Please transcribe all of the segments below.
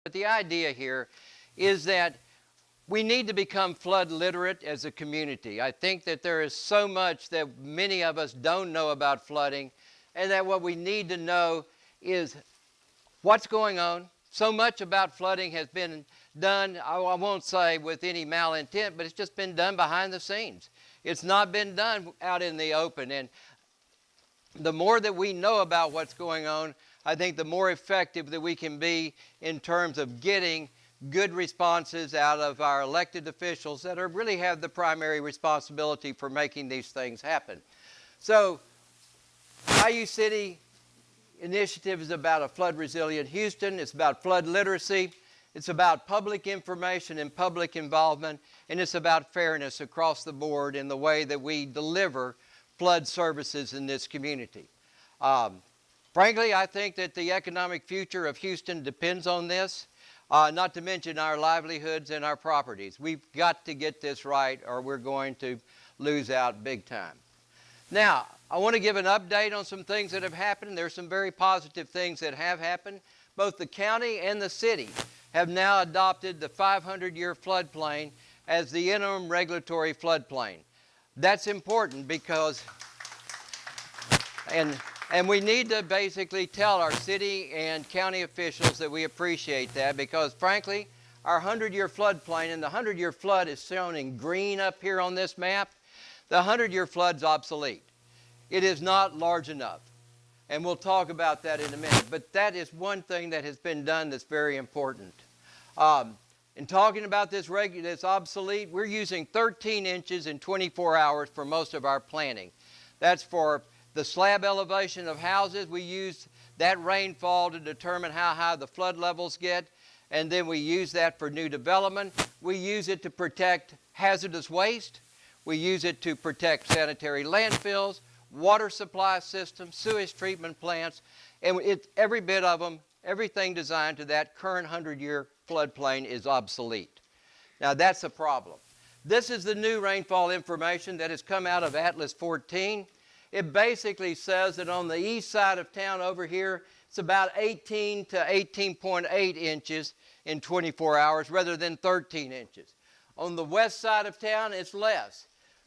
But the idea here is that we need to become flood literate as a community. I think that there is so much that many of us don't know about flooding, and that what we need to know is what's going on. So much about flooding has been done, I won't say with any malintent, but it's just been done behind the scenes. It's not been done out in the open. And the more that we know about what's going on, I think the more effective that we can be in terms of getting good responses out of our elected officials that really have the primary responsibility for making these things happen. So, Bayou City Initiative is about a flood resilient Houston. It's about flood literacy. It's about public information and public involvement. And it's about fairness across the board in the way that we deliver flood services in this community. Frankly, I think that the economic future of Houston depends on this. Not to mention our livelihoods and our properties. We've got to get this right or we're going to lose out big time. Now, I want to give an update on some things that have happened. There's some very positive things that have happened. Both the county and the city have now adopted the 500-year floodplain as the interim regulatory floodplain. That's important because, and we need to basically tell our city and county officials that we appreciate that because, frankly, our 100-year floodplain, and the 100-year flood is shown in green up here on this map, the 100-year flood's obsolete. It is not large enough. And we'll talk about that in a minute. But that is one thing that has been done that's very important. In talking about this obsolete, we're using 13 inches in 24 hours for most of our planning. That's for the slab elevation of houses. We use that rainfall to determine how high the flood levels get, and then we use that for new development. We use it to protect hazardous waste. We use it to protect sanitary landfills, water supply systems, sewage treatment plants, and every bit of them, everything designed to that current 100-year floodplain is obsolete. Now that's a problem. This is the new rainfall information that has come out of Atlas 14. It basically says that on the east side of town over here, it's about 18 to 18.8 inches in 24 hours rather than 13 inches. On the west side of town, it's less.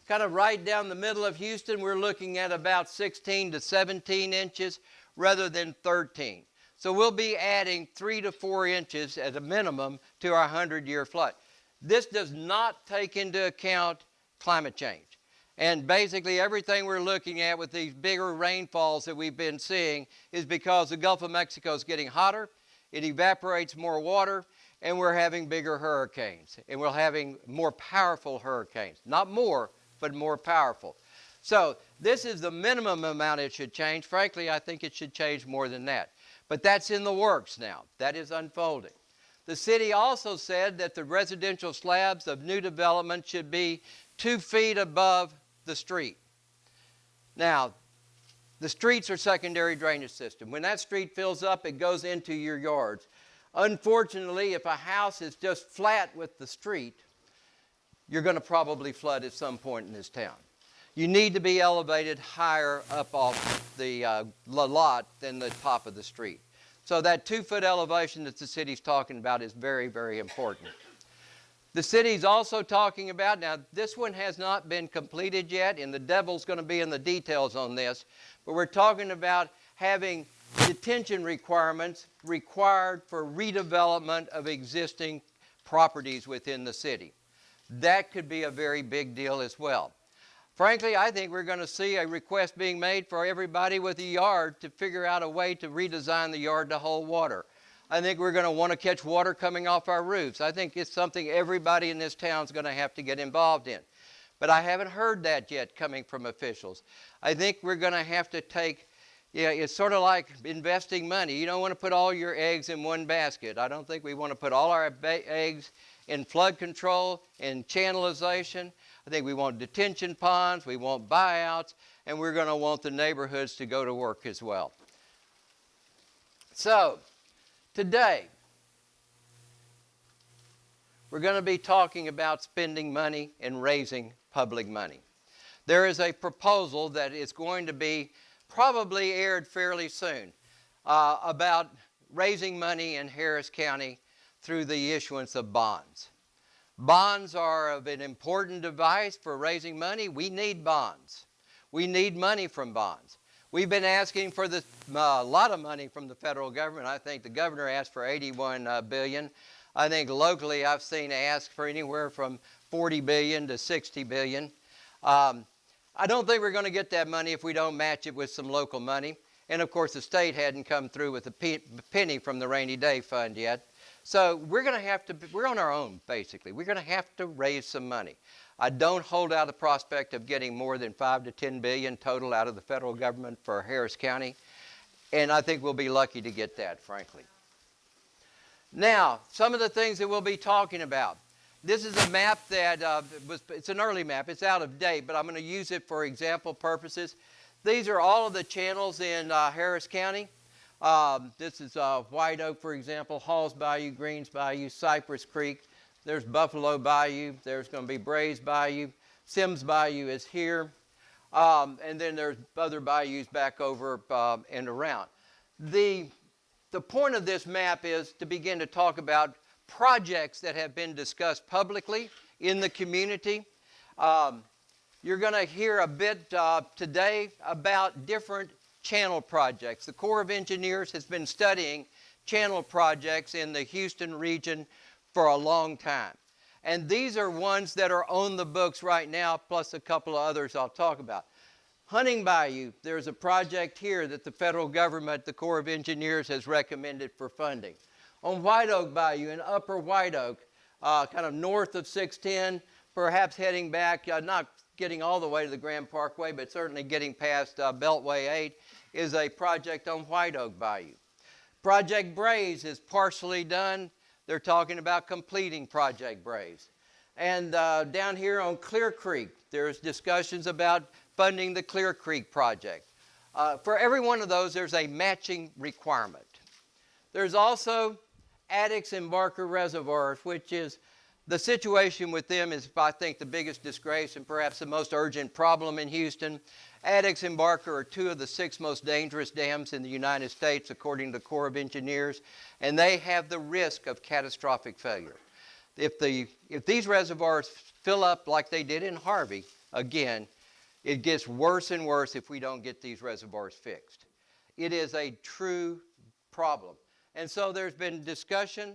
Kind of right down the middle of Houston, we're looking at about 16 to 17 inches rather than 13. So we'll be adding 3 to 4 inches at a minimum to our 100-year flood. This does not take into account climate change. And basically everything we're looking at with these bigger rainfalls that we've been seeing is because the Gulf of Mexico is getting hotter, it evaporates more water, and we're having bigger hurricanes. And we're having more powerful hurricanes. Not more, but more powerful. So this is the minimum amount it should change. Frankly, I think it should change more than that. But that's in the works now. That is unfolding. The city also said that the residential slabs of new development should be 2 feet above the street. Now, the streets are secondary drainage system. When that street fills up, it goes into your yards. Unfortunately, if a house is just flat with the street, you're going to probably flood at some point in this town. You need to be elevated higher up off the lot than the top of the street. So that 2-foot elevation that the city's talking about is very, very important. The city's also talking about, now this one has not been completed yet, and the devil's going to be in the details on this, but we're talking about having detention requirements required for redevelopment of existing properties within the city. That could be a very big deal as well. Frankly, I think we're going to see a request being made for everybody with a yard to figure out a way to redesign the yard to hold water. I think we're going to want to catch water coming off our roofs. I think it's something everybody in this town is going to have to get involved in. But I haven't heard that yet coming from officials. I think we're going to have to take, it's sort of like investing money. You don't want to put all your eggs in one basket. I don't think we want to put all our eggs in flood control, in channelization. I think we want detention ponds, we want buyouts, and we're going to want the neighborhoods to go to work as well. So, today, we're going to be talking about spending money and raising public money. There is a proposal that is going to be probably aired fairly soon about raising money in Harris County through the issuance of bonds. Bonds are an important device for raising money. We need bonds. We need money from bonds. We've been asking for a lot of money from the federal government. I think the governor asked for $81 billion. I think locally I've seen ask for anywhere from $40 billion to $60 billion. I don't think we're going to get that money if we don't match it with some local money. And of course the state hadn't come through with a penny from the rainy day fund yet. So we're going to have to, we're on our own basically. We're going to have to raise some money. I don't hold out the prospect of getting more than $5 to $10 billion total out of the federal government for Harris County. And I think we'll be lucky to get that, frankly. Now, some of the things that we'll be talking about. This is a map that it's an early map. It's out of date, but I'm going to use it for example purposes. These are all of the channels in Harris County. This is White Oak, for example, Halls Bayou, Greens Bayou, Cypress Creek. There's Buffalo Bayou. There's going to be Brays Bayou. Sims Bayou is here. And then there's other bayous back over and around. The point of this map is to begin to talk about projects that have been discussed publicly in the community. You're going to hear a bit today about different channel projects. The Corps of Engineers has been studying channel projects in the Houston region for a long time. And these are ones that are on the books right now, plus a couple of others I'll talk about. Hunting Bayou, there's a project here that the federal government, the Corps of Engineers, has recommended for funding. On White Oak Bayou in Upper White Oak, kind of north of 610, perhaps heading back, not getting all the way to the Grand Parkway, but certainly getting past Beltway 8, is a project on White Oak Bayou. Project Brays is partially done. They're talking about completing Project Brays. And down here on Clear Creek, there's discussions about funding the Clear Creek project. For every one of those, there's a matching requirement. There's also Addicks and Barker reservoirs, which is the situation with them is, I think, the biggest disgrace and perhaps the most urgent problem in Houston. Addicks and Barker are two of the 6 most dangerous dams in the United States, according to the Corps of Engineers, and they have the risk of catastrophic failure. If these reservoirs fill up like they did in Harvey, again, it gets worse and worse if we don't get these reservoirs fixed. It is a true problem. And so there's been discussion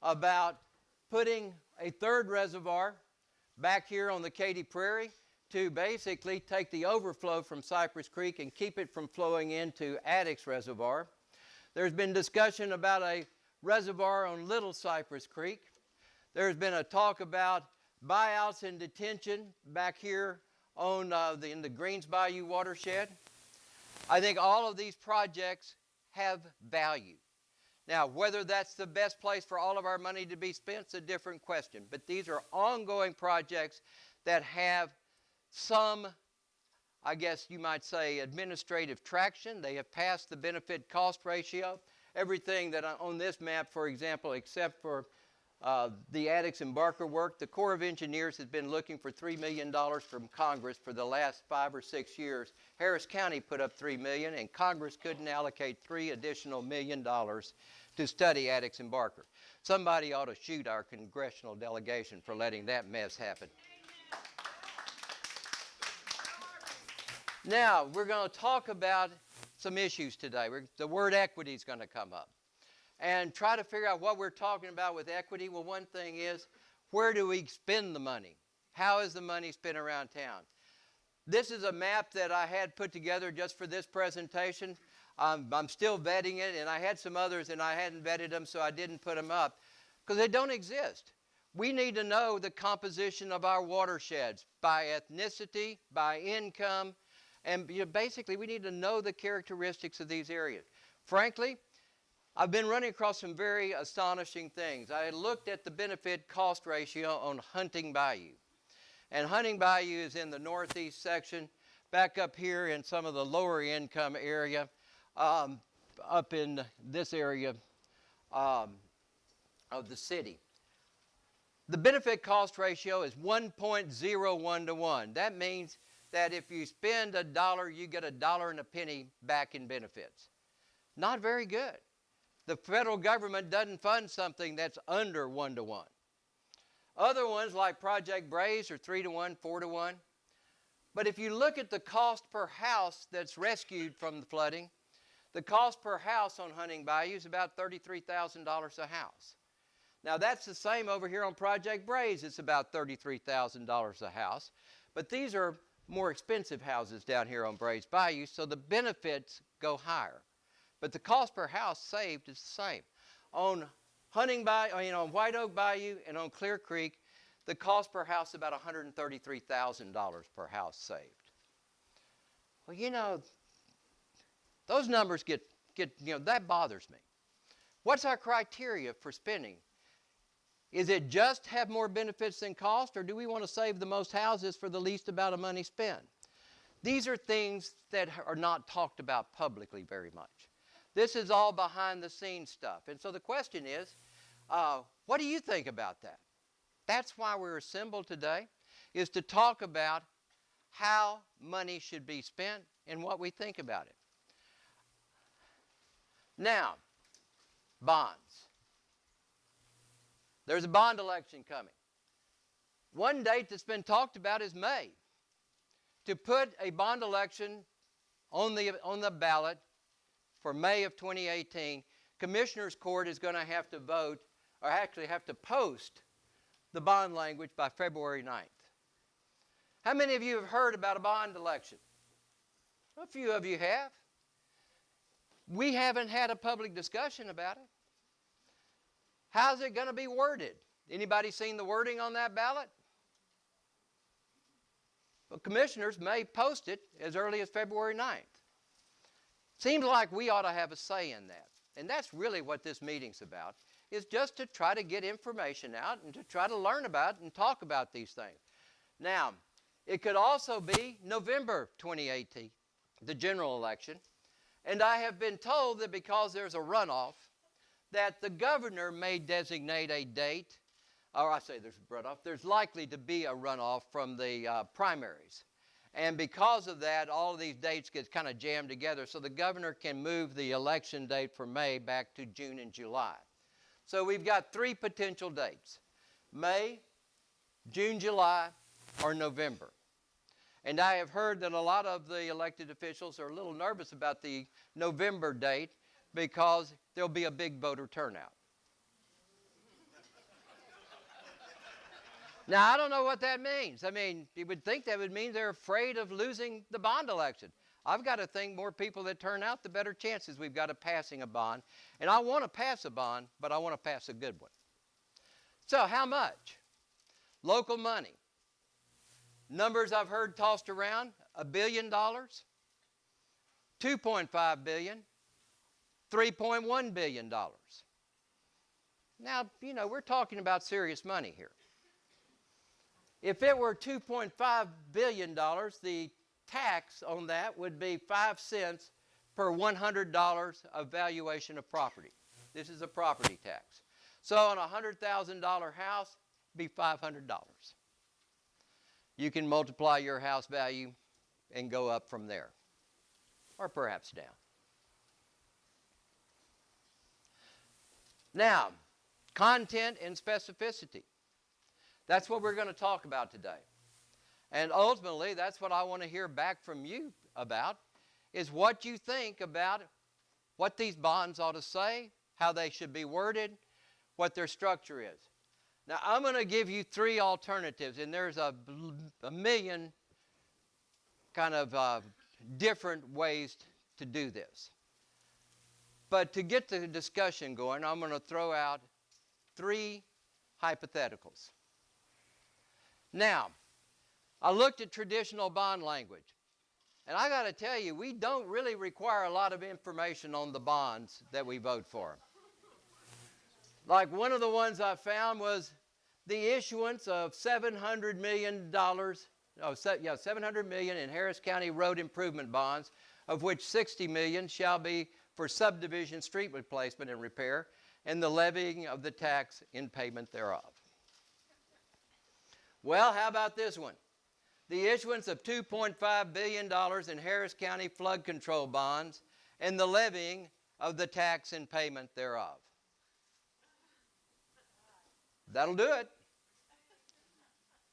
about putting a 3rd reservoir back here on the Katy Prairie to basically take the overflow from Cypress Creek and keep it from flowing into Addicks Reservoir. There's been discussion about a reservoir on Little Cypress Creek. There's been a talk about buyouts and detention back here on in the Greens Bayou watershed. I think all of these projects have value. Now, whether that's the best place for all of our money to be spent is a different question. But these are ongoing projects that have some, I guess you might say, administrative traction. They have passed the benefit-cost ratio. Everything that on this map, for example, except for the Addicks and Barker work, the Corps of Engineers has been looking for $3 million from Congress for the last 5 or 6 years. Harris County put up $3 million, and Congress couldn't allocate $3 additional million to study Addicks and Barker. Somebody ought to shoot our congressional delegation for letting that mess happen. Now, we're going to talk about some issues today. The word equity is going to come up. And try to figure out what we're talking about with equity. Well, one thing is, where do we spend the money? How is the money spent around town? This is a map that I had put together just for this presentation. I'm still vetting it, and I had some others, and I hadn't vetted them, so I didn't put them up, because they don't exist. We need to know the composition of our watersheds by ethnicity, by income, and basically we need to know the characteristics of these areas. Frankly, I've been running across some very astonishing things. I looked at the benefit-cost ratio on Hunting Bayou. And Hunting Bayou is in the northeast section, back up here in some of the lower income area, up in this area of the city. The benefit-cost ratio is 1.01 to 1. That means that if you spend $1, you get $1 and a penny back in benefits. Not very good. the federal government doesn't fund something that's under 1-to-1. Other ones like Project Braze are 3-to-1, 4-to-1. But if you look at the cost per house that's rescued from the flooding, the cost per house on Hunting Bayou is about $33,000 a house. Now that's the same over here on Project Braze. It's about $33,000 a house. But these are more expensive houses down here on Braze Bayou, so the benefits go higher. But the cost per house saved is the same. On Hunting Bayou, on White Oak Bayou and on Clear Creek, the cost per house is about $133,000 per house saved. Well, those numbers get, that bothers me. What's our criteria for spending? Is it just have more benefits than cost, or do we want to save the most houses for the least amount of money spent? These are things that are not talked about publicly very much. This is all behind the scenes stuff. And so the question is, what do you think about that? That's why we're assembled today, is to talk about how money should be spent and what we think about it. Now, bonds. There's a bond election coming. One date that's been talked about is May. To put a bond election on the ballot for May of 2018, Commissioners Court is going to have to vote, or actually have to post the bond language by February 9th. How many of you have heard about a bond election? A few of you have. We haven't had a public discussion about it. How's it going to be worded? Anybody seen the wording on that ballot? Well, commissioners may post it as early as February 9th. Seems like we ought to have a say in that. And that's really what this meeting's about, is just to try to get information out and to try to learn about and talk about these things. Now, it could also be November 2018, the general election. And I have been told that because there's a runoff, that the governor may designate a date, or I say there's a runoff, there's likely to be a runoff from the primaries. And because of that, all of these dates get kind of jammed together, so the governor can move the election date for May back to June and July. So we've got 3 potential dates: May, June, July, or November. And I have heard that a lot of the elected officials are a little nervous about the November date because there'll be a big voter turnout. Now, I don't know what that means. I mean, you would think that would mean they're afraid of losing the bond election. I've got to think more people that turn out, the better chances we've got of passing a bond. And I want to pass a bond, but I want to pass a good one. So how much? Local money. Numbers I've heard tossed around: $1 billion, $2.5 billion, $3.1 billion. Now, we're talking about serious money here. If it were $2.5 billion, the tax on that would be 5 cents per $100 of valuation of property. This is a property tax. So on a $100,000 house, it'd be $500. You can multiply your house value and go up from there, or perhaps down. Now, content and specificity. That's what we're going to talk about today. And ultimately, that's what I want to hear back from you about, is what you think about what these bonds ought to say, how they should be worded, what their structure is. Now, I'm going to give you 3 alternatives, and there's a million kind of different ways to do this. But to get the discussion going, I'm going to throw out 3 hypotheticals. Now, I looked at traditional bond language, and I got to tell you, we don't really require a lot of information on the bonds that we vote for. Like one of the ones I found was the issuance of $700 million, $700 million in Harris County road improvement bonds, of which $60 million shall be for subdivision street replacement and repair, and the levying of the tax in payment thereof. Well, how about this one? The issuance of $2.5 billion in Harris County flood control bonds and the levying of the tax and payment thereof. That'll do it.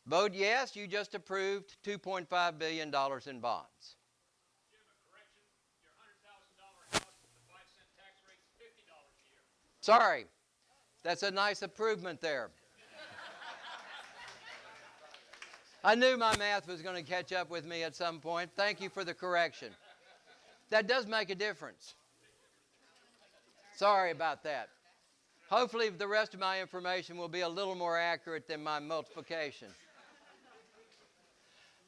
Vote yes, you just approved $2.5 billion in bonds. Jim, a correction. Your $100,000 house with the 5-cent tax rate is $50 a year. Sorry, that's a nice improvement there. I knew my math was going to catch up with me at some point. Thank you for the correction. That does make a difference. Sorry about that. Hopefully the rest of my information will be a little more accurate than my multiplication.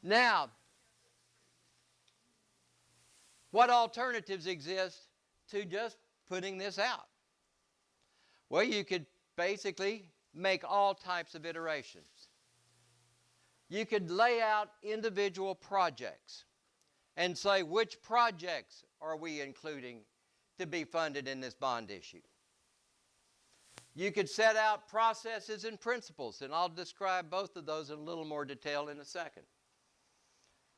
Now, what alternatives exist to just putting this out? Well, you could basically make all types of iterations. You could lay out individual projects and say, which projects are we including to be funded in this bond issue? You could set out processes and principles, and I'll describe both of those in a little more detail in a second.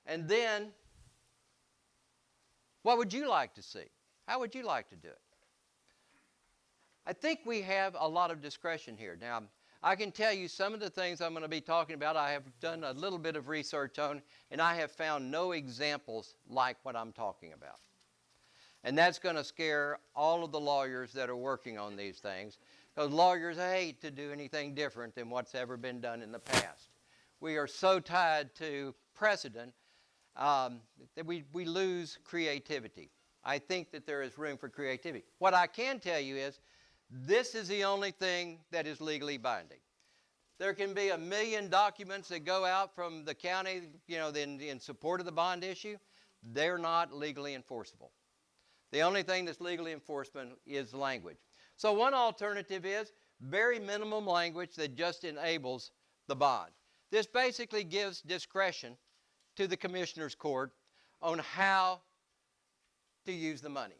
And then, what would you like to see? How would you like to do it? I think we have a lot of discretion here. Now, I can tell you some of the things I'm going to be talking about I have done a little bit of research on, and I have found no examples like what I'm talking about. And that's going to scare all of the lawyers that are working on these things, because lawyers hate to do anything different than what's ever been done in the past. We are so tied to precedent that we lose creativity. I think that there is room for creativity. What I can tell you is, this is the only thing that is legally binding. There can be 1 million documents that go out from the county, in support of the bond issue. They're not legally enforceable. The only thing that's legally enforceable is language. So one alternative is very minimum language that just enables the bond. This basically gives discretion to the Commissioner's Court on how to use the money.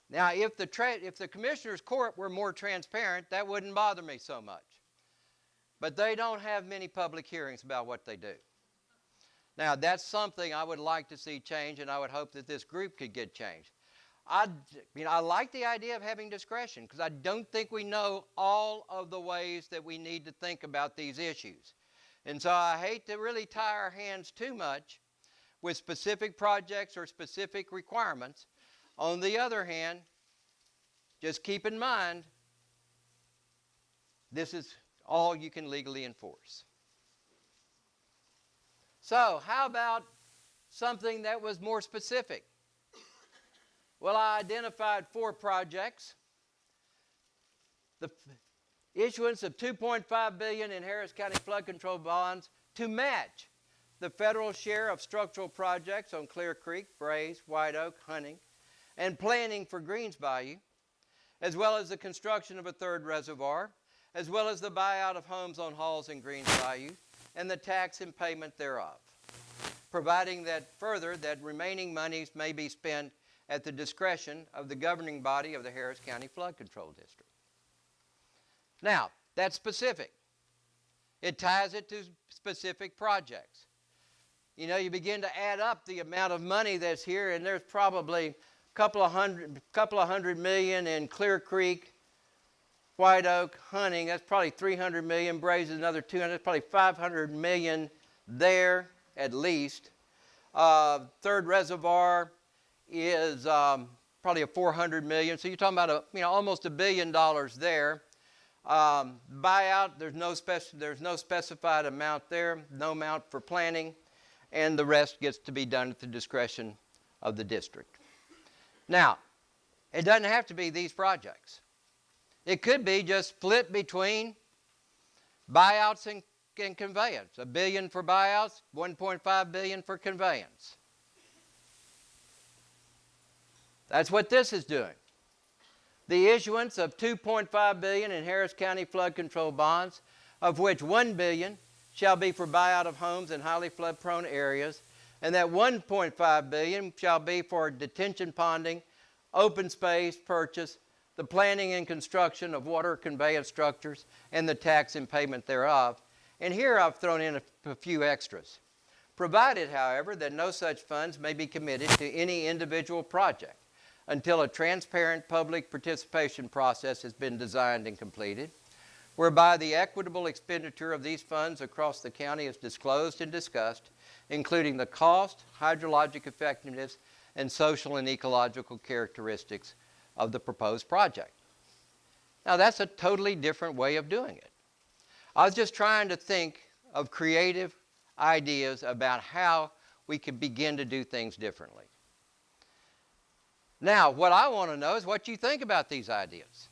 Now, if the Commissioner's Court were more transparent, that wouldn't bother me so much. But they don't have many public hearings about what they do. Now, that's something I would like to see change, and I would hope that this group could get changed. I like the idea of having discretion, because I don't think we know all of the ways that we need to think about these issues. And so I hate to really tie our hands too much with specific projects or specific requirements. On the other hand, just keep in mind, this is all you can legally enforce. So, how about something that was more specific? Well, I identified 4 projects. The issuance of $2.5 billion in Harris County flood control bonds to match the federal share of structural projects on Clear Creek, Braes, White Oak, Hunting, and planning for Greens Bayou, as well as the construction of a 3rd reservoir, as well as the buyout of homes on Halls and Greens Bayou, and the tax and payment thereof, providing that further that remaining monies may be spent at the discretion of the governing body of the Harris County Flood Control District. Now, that's specific. It ties it to specific projects. You begin to add up the amount of money that's here, and there's probably couple of hundred million in Clear Creek, White Oak, Hunting. That's probably 300 million. Braes is another 200. That's probably 500 million there at least. 3rd reservoir is probably a 400 million. So you're talking about almost $1 billion there. Buyout, there's no specified amount there. No amount for planning, and the rest gets to be done at the discretion of the district. Now, it doesn't have to be these projects. It could be just split between buyouts and conveyance. $1 billion for buyouts, $1.5 billion for conveyance. That's what this is doing. The issuance of $2.5 billion in Harris County flood control bonds, of which $1 billion shall be for buyout of homes in highly flood-prone areas, and that $1.5 billion shall be for detention ponding, open space purchase, the planning and construction of water conveyance structures, and the tax and payment thereof. And here I've thrown in a few extras. Provided, however, that no such funds may be committed to any individual project, until a transparent public participation process has been designed and completed, whereby the equitable expenditure of these funds across the county is disclosed and discussed, including the cost, hydrologic effectiveness, and social and ecological characteristics of the proposed project. Now, that's a totally different way of doing it. I was just trying to think of creative ideas about how we could begin to do things differently. Now, what I want to know is what you think about these ideas.